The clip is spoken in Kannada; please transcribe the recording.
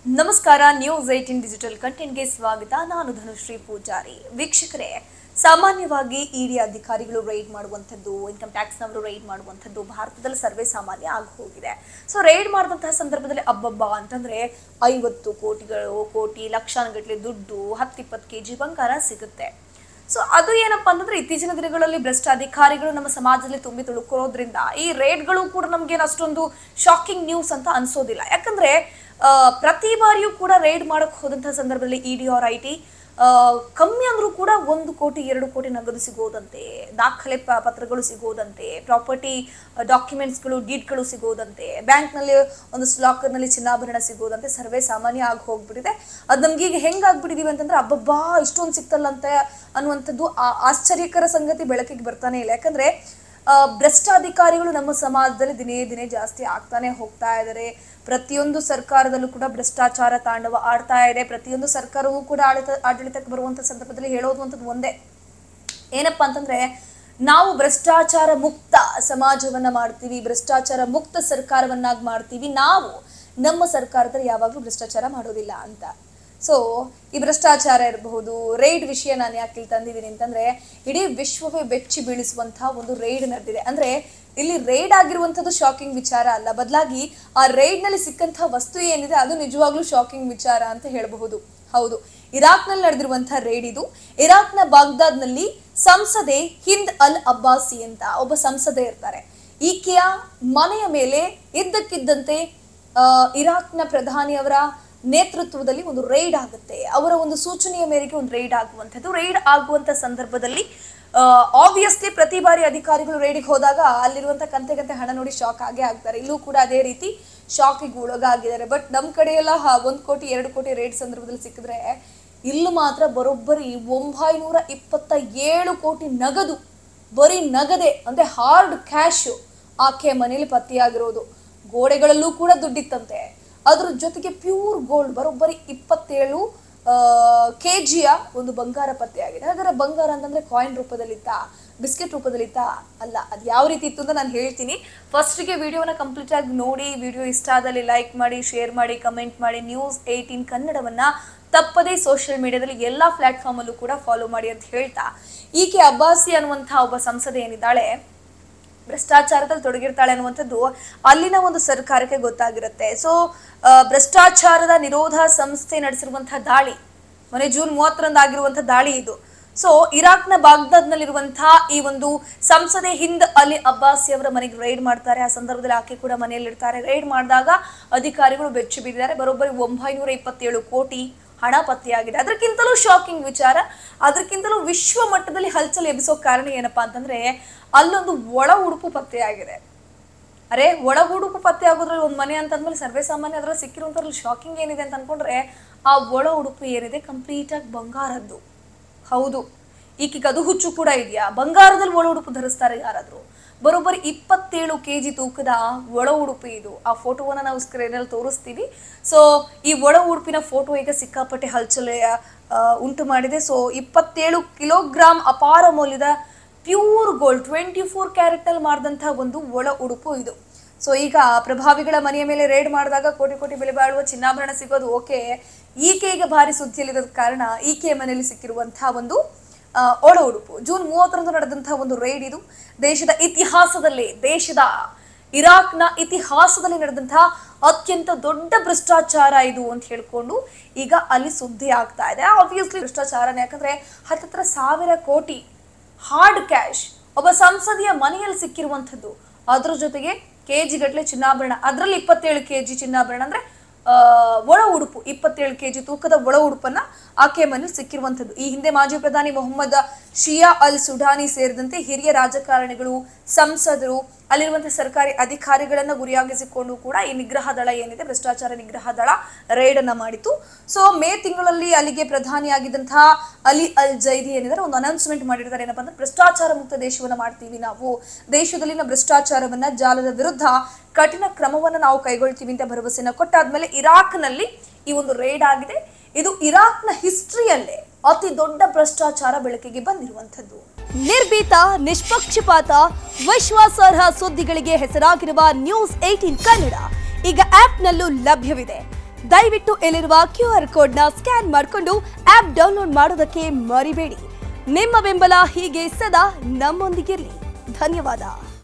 ನಮಸ್ಕಾರ. ನ್ಯೂಸ್ 18 ಡಿಜಿಟಲ್ ಕಂಟೆಂಟ್ಗೆ ಸ್ವಾಗತ. ನಾನು ಧನುಶ್ರೀ ಪೂಜಾರಿ. ವೀಕ್ಷಕರೇ, ಸಾಮಾನ್ಯವಾಗಿ ಇಡಿ ಅಧಿಕಾರಿಗಳು ರೈಡ್ ಮಾಡುವಂಥದ್ದು, ಇನ್ಕಮ್ ಟ್ಯಾಕ್ಸ್ನವರು ರೈಡ್ ಮಾಡುವಂಥದ್ದು ಭಾರತದಲ್ಲಿ ಸರ್ವೇ ಸಾಮಾನ್ಯ ಆಗಿ ಹೋಗಿದೆ. ಸೊ ರೈಡ್ ಮಾಡಿದಂತಹ ಸಂದರ್ಭದಲ್ಲಿ ಅಬ್ಬಬ್ಬಾ ಅಂತಂದ್ರೆ 50 ಕೋಟಿ ಲಕ್ಷಾನುಗಟ್ಟಲೆ ದುಡ್ಡು, 10-20 ಕೆಜಿ ಬಂಗಾರ ಸಿಗುತ್ತೆ. ಸೊ ಅದು ಏನಪ್ಪಾ ಅಂತಂದ್ರೆ ಇತ್ತೀಚಿನ ದಿನಗಳಲ್ಲಿ ಭ್ರಷ್ಟ ಅಧಿಕಾರಿಗಳು ನಮ್ಮ ಸಮಾಜದಲ್ಲಿ ತುಂಬಿ ತುಳುಕೋದ್ರಿಂದ ಈ ರೇಡ್ಗಳು ಕೂಡ ನಮ್ಗೇನು ಅಷ್ಟೊಂದು ಶಾಕಿಂಗ್ ನ್ಯೂಸ್ ಅಂತ ಅನ್ಸೋದಿಲ್ಲ. ಯಾಕಂದ್ರೆ ಪ್ರತಿ ಬಾರಿಯೂ ಕೂಡ ರೈಡ್ ಮಾಡಕ್ ಹೋದಂತಹ ಸಂದರ್ಭದಲ್ಲಿ ಇಡಿ ಆರ್ ಐಟಿ ಕಮ್ಮಿ ಅಂದ್ರೂ ಕೂಡ 1 ಕೋಟಿ 2 ಕೋಟಿ ನಗದು ಸಿಗೋದಂತೆ, ದಾಖಲೆ ಪತ್ರಗಳು ಸಿಗೋದಂತೆ, ಪ್ರಾಪರ್ಟಿ ಡಾಕ್ಯುಮೆಂಟ್ಸ್ಗಳು ಡೀಡ್ಗಳು ಸಿಗೋದಂತೆ, ಬ್ಯಾಂಕ್ನಲ್ಲಿ ಒಂದು ಲಾಕರ್ನಲ್ಲಿ ಚಿನ್ನಾಭರಣ ಸಿಗೋದಂತೆ ಸರ್ವೇ ಸಾಮಾನ್ಯ ಆಗಿ ಹೋಗ್ಬಿಟ್ಟಿದೆ. ಅದು ನಮ್ಗೆ ಈಗ ಹೆಂಗಾಗ್ಬಿಟ್ಟಿದೀವಿ ಅಂತಂದ್ರೆ ಅಬ್ಬಬ್ಬಾ ಇಷ್ಟೊಂದು ಸಿಕ್ತಲ್ಲಂತೆ ಅನ್ನುವಂಥದ್ದು ಆಶ್ಚರ್ಯಕರ ಸಂಗತಿ ಬೆಳಕಿಗೆ ಬರ್ತಾನೆ ಇಲ್ಲ. ಯಾಕಂದ್ರೆ ಭ್ರಷ್ಟಾಧಿಕಾರಿಗಳು ನಮ್ಮ ಸಮಾಜದಲ್ಲಿ ದಿನೇ ದಿನೇ ಜಾಸ್ತಿ ಆಗ್ತಾನೆ ಹೋಗ್ತಾ ಇದ್ದಾರೆ. ಪ್ರತಿಯೊಂದು ಸರ್ಕಾರದಲ್ಲೂ ಕೂಡ ಭ್ರಷ್ಟಾಚಾರ ತಾಂಡವ ಆಡ್ತಾ ಇದೆ. ಪ್ರತಿಯೊಂದು ಸರ್ಕಾರವೂ ಕೂಡ ಆಡಳಿತಕ್ಕೆ ಬರುವಂತ ಸಂದರ್ಭದಲ್ಲಿ ಹೇಳೋದು ಒಂದೇ, ಏನಪ್ಪಾ ಅಂತಂದ್ರೆ ನಾವು ಭ್ರಷ್ಟಾಚಾರ ಮುಕ್ತ ಸಮಾಜವನ್ನ ಮಾಡ್ತೀವಿ, ಭ್ರಷ್ಟಾಚಾರ ಮುಕ್ತ ಸರ್ಕಾರವನ್ನಾಗಿ ಮಾಡ್ತೀವಿ, ನಾವು ನಮ್ಮ ಸರ್ಕಾರದಲ್ಲಿ ಯಾವಾಗಲೂ ಭ್ರಷ್ಟಾಚಾರ ಮಾಡೋದಿಲ್ಲ ಅಂತ. ಸೊ ಈ ಭ್ರಷ್ಟಾಚಾರ ಇರಬಹುದು, ರೈಡ್ ವಿಷಯ ನಾನು ಯಾಕೆ ಇಲ್ಲಿ ತಂದಿದ್ದೀನಿ ಅಂತಂದ್ರೆ ಇಡೀ ವಿಶ್ವವೇ ಬೆಚ್ಚಿ ಬೀಳಿಸುವಂತಹ ಒಂದು ರೈಡ್ ನಡೆದಿದೆ. ಅಂದ್ರೆ ಇಲ್ಲಿ ರೈಡ್ ಆಗಿರುವಂಥದ್ದು ಶಾಕಿಂಗ್ ವಿಚಾರ ಅಲ್ಲ, ಬದಲಾಗಿ ಆ ರೈಡ್ ನಲ್ಲಿ ಸಿಕ್ಕಂತಹ ವಸ್ತು ಏನಿದೆ ಅದು ನಿಜವಾಗ್ಲೂ ಶಾಕಿಂಗ್ ವಿಚಾರ ಅಂತ ಹೇಳಬಹುದು. ಹೌದು, ಇರಾಕ್ ನಲ್ಲಿ ನಡೆದಿರುವಂತಹ ರೈಡ್ ಇದು. ಇರಾಕ್ನ ಬಾಗ್ದಾದ್ನಲ್ಲಿ ಸಂಸದೆ ಹಿಂದ್ ಅಲ್ ಅಬ್ಬಾಸಿ ಅಂತ ಒಬ್ಬ ಸಂಸದೆ ಇರ್ತಾರೆ. ಈಕೆಯ ಮನೆಯ ಮೇಲೆ ಇದ್ದಕ್ಕಿದ್ದಂತೆ ಇರಾಕ್ನ ಪ್ರಧಾನಿಯವರ ನೇತೃತ್ವದಲ್ಲಿ ಒಂದು ರೈಡ್ ಆಗುತ್ತೆ. ಅವರ ಒಂದು ಸೂಚನೆಯ ಮೇರೆಗೆ ಒಂದು ರೈಡ್ ಆಗುವಂಥದ್ದು. ರೈಡ್ ಆಗುವಂತ ಸಂದರ್ಭದಲ್ಲಿ ಆಬ್ವಿಯಸ್ಲಿ ಪ್ರತಿ ಬಾರಿ ಅಧಿಕಾರಿಗಳು ರೈಡಿಗೆ ಹೋದಾಗ ಅಲ್ಲಿರುವಂತ ಕಂತೆ ಹಣ ನೋಡಿ ಶಾಕ್ ಆಗೇ ಆಗ್ತಾರೆ. ಇಲ್ಲೂ ಕೂಡ ಅದೇ ರೀತಿ ಶಾಕಿಗೆ ಒಳಗಾಗಿದ್ದಾರೆ. ಬಟ್ ನಮ್ಮ ಕಡೆ ಎಲ್ಲ 1 ಕೋಟಿ 2 ಕೋಟಿ ರೈಡ್ ಸಂದರ್ಭದಲ್ಲಿ ಸಿಕ್ಕಿದ್ರೆ ಇಲ್ಲೂ ಮಾತ್ರ ಬರೋಬ್ಬರಿ 927 ಕೋಟಿ ನಗದು, ಬರೀ ನಗದೆ ಅಂದ್ರೆ ಹಾರ್ಡ್ ಕ್ಯಾಶ್ ಆಕೆ ಮನೇಲಿ ಪತ್ತೆಯಾಗಿರೋದು. ಗೋಡೆಗಳಲ್ಲೂ ಕೂಡ ದುಡ್ಡಿತ್ತಂತೆ. ಅದ್ರ ಜೊತೆಗೆ ಪ್ಯೂರ್ ಗೋಲ್ಡ್ ಬರೋಬ್ಬರಿ 27 ಕೆಜಿಯ ಒಂದು ಬಂಗಾರ ಪತ್ತೆಯಾಗಿದೆ. ಹಾಗಾದ್ರೆ ಬಂಗಾರ ಅಂತಂದ್ರೆ ಕಾಯಿನ್ ರೂಪದಲ್ಲಿತ್ತ, ಬಿಸ್ಕೆಟ್ ರೂಪದಲ್ಲಿತ್ತ? ಅಲ್ಲ. ಅದು ಯಾವ ರೀತಿ ಇತ್ತು ಅಂತ ನಾನು ಹೇಳ್ತೀನಿ. ಫಸ್ಟ್ಗೆ ವಿಡಿಯೋನ ಕಂಪ್ಲೀಟ್ ಆಗಿ ನೋಡಿ, ವಿಡಿಯೋ ಇಷ್ಟ ಆದಲ್ಲಿ ಲೈಕ್ ಮಾಡಿ, ಶೇರ್ ಮಾಡಿ, ಕಮೆಂಟ್ ಮಾಡಿ. ನ್ಯೂಸ್ 18 ಕನ್ನಡವನ್ನ ತಪ್ಪದೇ ಸೋಷಿಯಲ್ ಮೀಡಿಯಾದಲ್ಲಿ ಎಲ್ಲಾ ಪ್ಲಾಟ್ಫಾರ್ಮ್ ಅಲ್ಲೂ ಕೂಡ ಫಾಲೋ ಮಾಡಿ ಅಂತ ಹೇಳ್ತಾ, ಈಕೆ ಅಬ್ಬಾಸಿ ಅನ್ನುವಂತಹ ಒಬ್ಬ ಸಂಸದೆ ಏನಿದ್ದಾಳೆ ಭ್ರಷ್ಟಾಚಾರದಲ್ಲಿ ತೊಡಗಿರ್ತಾಳೆ ಅನ್ನುವಂಥದ್ದು ಅಲ್ಲಿನ ಒಂದು ಸರ್ಕಾರಕ್ಕೆ ಗೊತ್ತಾಗಿರುತ್ತೆ. ಸೊ ಭ್ರಷ್ಟಾಚಾರದ ನಿರೋಧ ಸಂಸ್ಥೆ ನಡೆಸಿರುವಂತಹ ದಾಳಿ ಮೊನ್ನೆ ಜೂನ್ 30ರಂದು ಆಗಿರುವಂತಹ ದಾಳಿ ಇದು. ಸೊ ಇರಾಕ್ನ ಬಾಗ್ದಾದ್ನಲ್ಲಿರುವಂತಹ ಈ ಒಂದು ಸಂಸದೆ ಹಿಂದ್ ಅಲಿ ಅಬ್ಬಾಸಿ ಅವರ ಮನೆಗೆ ರೈಡ್ ಮಾಡ್ತಾರೆ. ಆ ಸಂದರ್ಭದಲ್ಲಿ ಆಕೆ ಕೂಡ ಮನೆಯಲ್ಲಿರ್ತಾರೆ. ರೈಡ್ ಮಾಡಿದಾಗ ಅಧಿಕಾರಿಗಳು ಬೆಚ್ಚಿ ಬಿದ್ದಿದ್ದಾರೆ. ಬರೋಬ್ಬರಿ 927 ಕೋಟಿ ಹಣ ಪತ್ತೆಯಾಗಿದೆ. ಅದಕ್ಕಿಂತಲೂ ಶಾಕಿಂಗ್ ವಿಚಾರ, ಅದಕ್ಕಿಂತಲೂ ವಿಶ್ವ ಮಟ್ಟದಲ್ಲಿ ಹಲ್ಚಲ್ ಎಬ್ಬಿಸೋ ಕಾರಣ ಏನಪ್ಪಾ ಅಂತಂದ್ರೆ ಅಲ್ಲೊಂದು ಒಳ ಉಡುಪು ಪತ್ತೆಯಾಗಿದೆ. ಅರೆ, ಒಳ ಉಡುಪು ಪತ್ತೆ ಆಗೋದ್ರಲ್ಲಿ ಒಂದು ಮನೆ ಅಂತಂದ್ಮೇಲೆ ಸರ್ವೇ ಸಾಮಾನ್ಯ ಅದ್ರಲ್ಲಿ ಸಿಕ್ಕಿರುವಂಥದ್ರಲ್ಲಿ ಶಾಕಿಂಗ್ ಏನಿದೆ ಅಂತ ಅನ್ಕೊಂಡ್ರೆ ಆ ಒಳ ಉಡುಪು ಏನಿದೆ ಕಂಪ್ಲೀಟ್ ಆಗಿ ಬಂಗಾರದ್ದು. ಹೌದು, ಈಗೀಗ ಅದು ಹುಚ್ಚು ಕೂಡ ಇದೆಯಾ? ಬಂಗಾರದಲ್ಲಿ ಒಳ ಉಡುಪು ಧರಿಸ್ತಾರೆ ಯಾರಾದ್ರು? ಬರೋಬ್ಬರಿ 27 ಕೆಜಿ ತೂಕದ ಒಳ ಉಡುಪು ಇದು. ಆ ಫೋಟೋವನ್ನ ನಾವು ಸ್ಕ್ರೀನಲ್ಲಿ ತೋರಿಸ್ತೀವಿ. ಸೊ ಈ ಒಳ ಉಡುಪಿನ ಫೋಟೋ ಈಗ ಸಿಕ್ಕಾಪಟ್ಟೆ ಹಲ್ಚಲೆ ಉಂಟು ಮಾಡಿದೆ. ಸೊ 27 ಕಿಲೋಗ್ರಾಮ್ ಅಪಾರ ಮೌಲ್ಯದ ಪ್ಯೂರ್ ಗೋಲ್ಡ್ 24 ಕ್ಯಾರೆಟ್ ನಲ್ಲಿ ಮಾಡಿದಂತಹ ಒಂದು ಒಳ ಉಡುಪು ಇದು. ಸೊ ಈಗ ಪ್ರಭಾವಿಗಳ ಮನೆಯ ಮೇಲೆ ರೇಡ್ ಮಾಡಿದಾಗ ಕೋಟಿ ಬೆಲೆ ಬಾಳುವ ಚಿನ್ನಾಭರಣ ಸಿಗೋದು ಓಕೆ. ಈಕೆ ಈಗ ಭಾರಿ ಸುದ್ದಿಯಲ್ಲಿರೋದ ಕಾರಣ ಈಕೆಯ ಮನೆಯಲ್ಲಿ ಸಿಕ್ಕಿರುವಂತಹ ಒಂದು ಒಳ ಉಡುಪು. ಜೂನ್ 30ರಂದು ನಡೆದಂತಹ ಒಂದು ರೈಡ್ ಇದು. ದೇಶದ ಇರಾಕ್ನ ಇತಿಹಾಸದಲ್ಲಿ ನಡೆದಂತಹ ಅತ್ಯಂತ ದೊಡ್ಡ ಭ್ರಷ್ಟಾಚಾರ ಇದು ಅಂತ ಹೇಳ್ಕೊಂಡು ಈಗ ಅಲ್ಲಿ ಸುದ್ದಿ ಆಗ್ತಾ ಇದೆ. ಆಬ್ವಿಯಸ್ಲಿ ಭ್ರಷ್ಟಾಚಾರನೇ, ಯಾಕಂದ್ರೆ 10,000 ಕೋಟಿ ಹಾರ್ಡ್ ಕ್ಯಾಶ್ ಒಬ್ಬ ಸಂಸದೆಯ ಮನೆಯಲ್ಲಿ ಸಿಕ್ಕಿರುವಂಥದ್ದು. ಅದ್ರ ಜೊತೆಗೆ ಕೆಜಿ ಗಟ್ಟಲೆ ಚಿನ್ನಾಭರಣ, ಅದರಲ್ಲಿ 27 ಕೆಜಿ ಚಿನ್ನಾಭರಣ ಅಂದ್ರೆ ಒಳ ಉಡುಪು, 27 ಕೆಜಿ ತೂಕದ ಒಳ ಉಡುಪನ್ನ ಆಕೆ ಮನೇಲಿ ಸಿಕ್ಕಿರುವಂಥದ್ದು. ಈ ಹಿಂದೆ ಮಾಜಿ ಪ್ರಧಾನಿ ಮೊಹಮ್ಮದ್ ಶಿಯಾ ಅಲ್ ಸುಡಾನಿ ಸೇರಿದಂತೆ ಹಿರಿಯ ರಾಜಕಾರಣಿಗಳು, ಸಂಸದರು, ಅಲ್ಲಿರುವಂತಹ ಸರ್ಕಾರಿ ಅಧಿಕಾರಿಗಳನ್ನ ಗುರಿಯಾಗಿಸಿಕೊಂಡು ಕೂಡ ಈ ನಿಗ್ರಹ ದಳ ಏನಿದೆ, ಭ್ರಷ್ಟಾಚಾರ ನಿಗ್ರಹ ದಳ ರೈಡ್ ಅನ್ನ ಮಾಡಿತ್ತು. ಸೊ ಮೇ ತಿಂಗಳಲ್ಲಿ ಅಲ್ಲಿಗೆ ಪ್ರಧಾನಿಯಾಗಿದ್ದಂತಹ ಅಲಿ ಅಲ್ ಜೈದಿ ಏನಿದ್ದಾರೆ ಒಂದು ಅನೌನ್ಸ್ಮೆಂಟ್ ಮಾಡಿರ್ತಾರೆ. ಏನಪ್ಪಾ ಅಂದ್ರೆ ಭ್ರಷ್ಟಾಚಾರ ಮುಕ್ತ ದೇಶವನ್ನ ಮಾಡ್ತೀವಿ ನಾವು, ದೇಶದಲ್ಲಿನ ಭ್ರಷ್ಟಾಚಾರವನ್ನ, ಜಾಲದ ವಿರುದ್ಧ ಕಠಿಣ ಕ್ರಮವನ್ನ ನಾವು ಕೈಗೊಳ್ತೀವಿ ಅಂತ ಭರವಸೆನ ಕೊಟ್ಟಾದ್ಮೇಲೆ ಇರಾಕ್ನಲ್ಲಿ ಈ ಒಂದು ರೈಡ್ ಆಗಿದೆ. ಇದು ಇರಾಕ್ನ ಹಿಸ್ಟ್ರಿಯಲ್ಲೇ ಅತಿ ದೊಡ್ಡ ಭ್ರಷ್ಟಾಚಾರ ಬೆಳಕಿಗೆ ಬಂದಿರುವಂಥದ್ದು. ನಿರ್ಭೀತ, ನಿಷ್ಪಕ್ಷಪಾತ, ವಿಶ್ವಾಸಾರ್ಹ ಸುದ್ದಿಗಳಿಗೆ ಹೆಸರಾಗಿರುವ ನ್ಯೂಸ್ 18 ಕನ್ನಡ ಈಗ ಆಪ್ನಲ್ಲೂ ಲಭ್ಯವಿದೆ. ದಯವಿಟ್ಟು ಇಲ್ಲಿರುವ QR ಕೋಡ್ನ ಸ್ಕ್ಯಾನ್ ಮಾಡಿಕೊಂಡು ಆಪ್ ಡೌನ್ಲೋಡ್ ಮಾಡೋದಕ್ಕೆ ಮರಿಬೇಡಿ. ನಿಮ್ಮ ಬೆಂಬಲ ಹೀಗೆ ಸದಾ ನಮ್ಮೊಂದಿಗಿರಲಿ. ಧನ್ಯವಾದ.